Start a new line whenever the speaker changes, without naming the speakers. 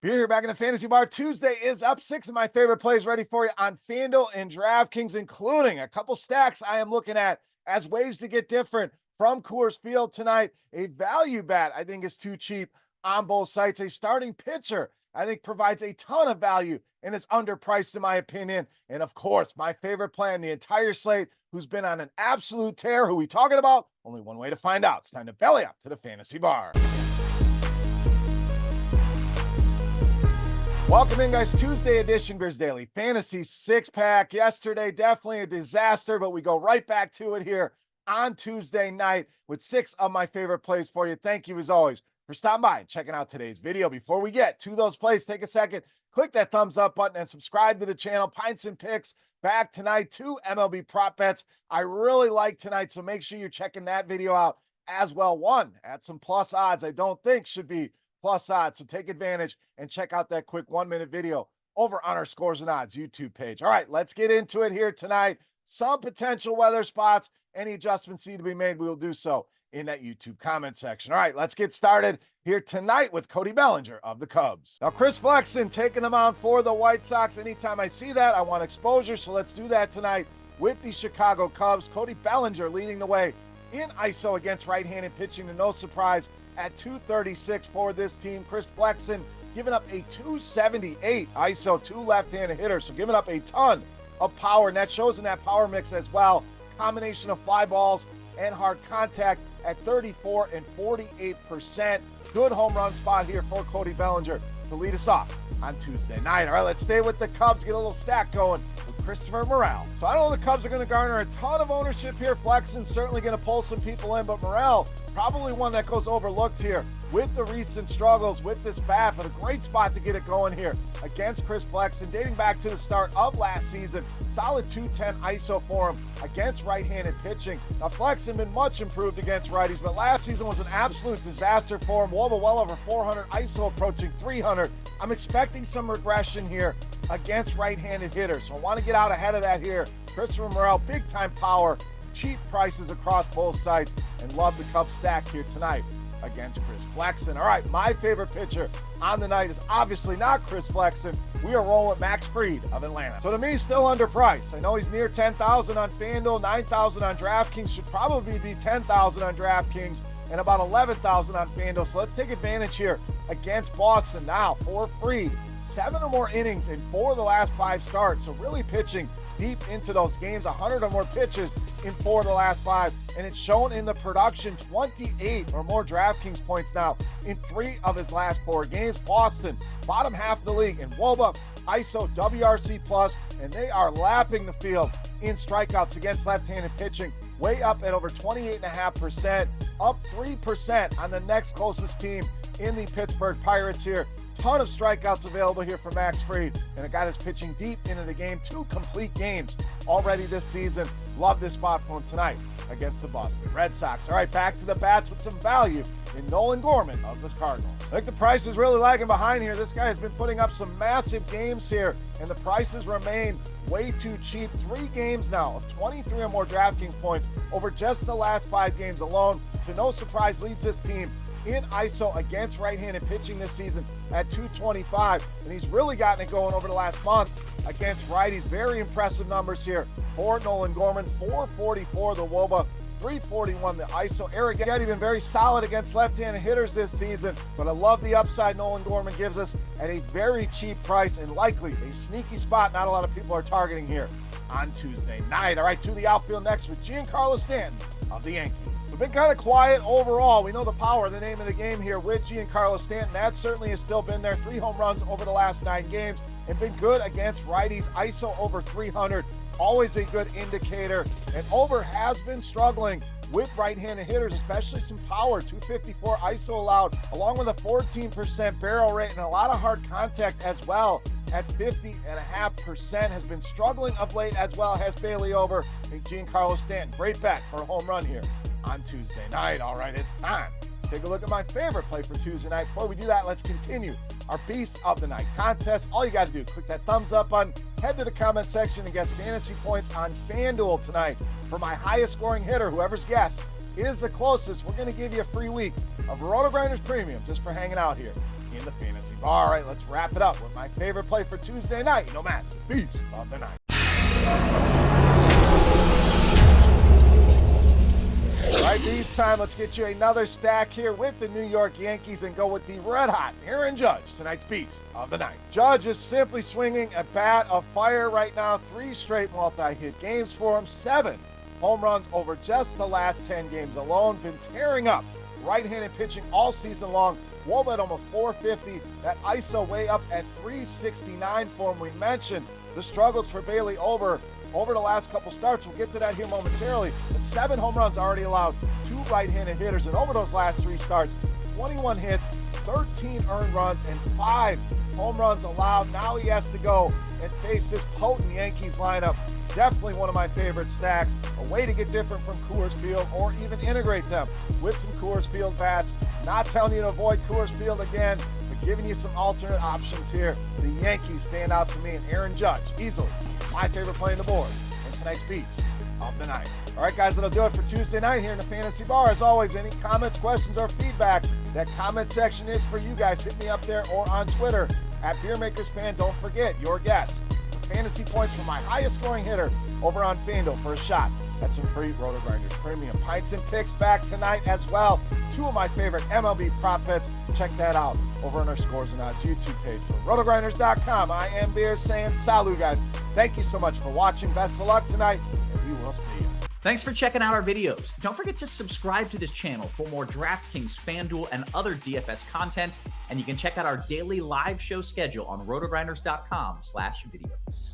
Beer here back in the Fantasy Bar. Tuesday is up. 6 of my favorite plays ready for you on FanDuel and DraftKings, including a couple stacks I am looking at as ways to get different from Coors Field tonight. A value bet I think is too cheap on both sites. A starting pitcher I think provides a ton of value and is underpriced in my opinion. And of course, my favorite play on the entire slate, who's been on an absolute tear. Who we talking about? Only one way to find out. It's time to belly up to the Fantasy Bar. Welcome in, guys. Tuesday edition, Beers Daily Fantasy six-pack. Yesterday, definitely a disaster, but we go right back to it here on Tuesday night with 6 of my favorite plays for you. Thank you, as always, for stopping by and checking out today's video. Before we get to those plays, take a second, click that thumbs up button and subscribe to the channel. Pints and Picks back tonight. 2 MLB prop bets I really like tonight, so make sure you're checking that video out as well. One at some plus odds I don't think should be plus odds. So take advantage and check out that quick 1-minute video over on our Scores and Odds YouTube page. All right, let's get into it here tonight. Some potential weather spots, any adjustments need to be made, we will do so in that YouTube comment section. All right, let's get started here tonight with Cody Bellinger of the Cubs. Now, Chris Flexen taking them on for the White Sox. Anytime I see that, I want exposure, so let's do that tonight with the Chicago Cubs. Cody Bellinger leading the way in ISO against right-handed pitching, and no surprise, at 236 for this team. Chris Flexen giving up a 278 ISO, 2 left-handed hitters, so giving up a ton of power, and that shows in that power mix as well. Combination of fly balls and hard contact at 34 and 48%. Good home run spot here for Cody Bellinger to lead us off on Tuesday night. All right, let's stay with the Cubs, get a little stack going with Christopher Morel. So I don't know the Cubs are going to garner a ton of ownership here. Flexen's certainly going to pull some people in, but Morel, probably one that goes overlooked here with the recent struggles with this bat, but a great spot to get it going here against Chris Flexen, dating back to the start of last season. Solid 210 ISO for him against right-handed pitching. Now, Flexen been much improved against righties, but last season was an absolute disaster for him. Well over 400 ISO, approaching 300. I'm expecting some regression here against right-handed hitters, so I want to get out ahead of that here. Christopher Morel, big-time power, cheap prices across both sides, and love the Cubs stack here tonight against Chris Flexen. All right, my favorite pitcher on the night is obviously not Chris Flexen. We are rolling with Max Fried of Atlanta. So to me, still underpriced. I know he's near 10,000 on FanDuel, 9,000 on DraftKings, should probably be 10,000 on DraftKings, and about 11,000 on FanDuel. So let's take advantage here against Boston now for Fried. 7 or more innings in 4 of the last 5 starts, so really pitching deep into those games. 100 or more pitches in 4 of the last 5, and it's shown in the production. 28 or more DraftKings points now in 3 of his last 4 games. Boston, bottom half of the league in WOBA, ISO, WRC+, and they are lapping the field in strikeouts against left-handed pitching, way up at over 28.5%, up 3% on the next closest team in the Pittsburgh Pirates here. Ton of strikeouts available here for Max Fried, and a guy that's pitching deep into the game. 2 complete games already this season. Love this spot for him tonight against the Boston Red Sox. All right, back to the bats with some value in Nolan Gorman of the Cardinals. I think the price is really lagging behind here. This guy has been putting up some massive games here, and the prices remain way too cheap. 3 games now of 23 or more DraftKings points over just the last 5 games alone. To no surprise, leads this team in ISO against right-handed pitching this season at 225, and he's really gotten it going over the last month against righties. Very impressive numbers here for Nolan Gorman. 444 the WOBA, 341 the ISO. Eric Getty been very solid against left-handed hitters this season, but I love the upside Nolan Gorman gives us at a very cheap price, and likely a sneaky spot not a lot of people are targeting here on Tuesday night. All right, to the outfield next with Giancarlo Stanton of the Yankees. So been kind of quiet overall. We know the power, the name of the game here with Giancarlo Stanton. That certainly has still been there. 3 home runs over the last 9 games and been good against righties. ISO over 300, always a good indicator. And over has been struggling with right-handed hitters, especially some power. 254 ISO allowed, along with a 14% barrel rate and a lot of hard contact as well at 50.5%. Has been struggling of late as well. Has Bailey over. And Giancarlo Stanton, great bet for a home run here on Tuesday night. All right, it's time. Take a look at my favorite play for Tuesday night. Before we do that, let's continue our Beast of the Night contest. All you got to do, click that thumbs up button, head to the comment section, and get fantasy points on FanDuel tonight for my highest scoring hitter. Whoever's guess is the closest, we're going to give you a free week of RotoGrinders Premium just for hanging out here in the fantasy bar. All right, let's wrap it up with my favorite play for Tuesday night. No mask, the beast of the night. All right, Beast time. Let's get you another stack here with the New York Yankees and go with the red-hot Aaron Judge, tonight's beast of the night. Judge is simply swinging a bat of fire right now. 3 straight multi-hit games for him. 7 home runs over just the last 10 games alone. Been tearing up right-handed pitching all season long. WOBA at almost 450. That ISO way up at 369 for him. We mentioned the struggles for Bailey over the last couple starts. We'll get to that here momentarily. But 7 home runs already allowed, 2 right-handed hitters. And over those last 3 starts, 21 hits, 13 earned runs, and 5 home runs allowed. Now he has to go and face this potent Yankees lineup. Definitely one of my favorite stacks. A way to get different from Coors Field or even integrate them with some Coors Field bats. Not telling you to avoid Coors Field again, but giving you some alternate options here. The Yankees stand out to me, and Aaron Judge, easily my favorite play on the board and tonight's beast of the night. All right, guys, that'll do it for Tuesday night here in the Fantasy Bar. As always, any comments, questions, or feedback, that comment section is for you guys. Hit me up there or on Twitter at Beermakersfan. Don't forget, your guess for fantasy points for my highest scoring hitter over on FanDuel for a shot. That's some free RotoGrinders Premium Pints and Picks back tonight as well. 2 of my favorite MLB prop bets. Check that out over on our Scores and Odds YouTube page for RotoGrinders.com. I am Beer saying salut, guys. Thank you so much for watching. Best of luck tonight, and we will see you.
Thanks for checking out our videos. Don't forget to subscribe to this channel for more DraftKings, FanDuel, and other DFS content. And you can check out our daily live show schedule on RotoGrinders.com/videos.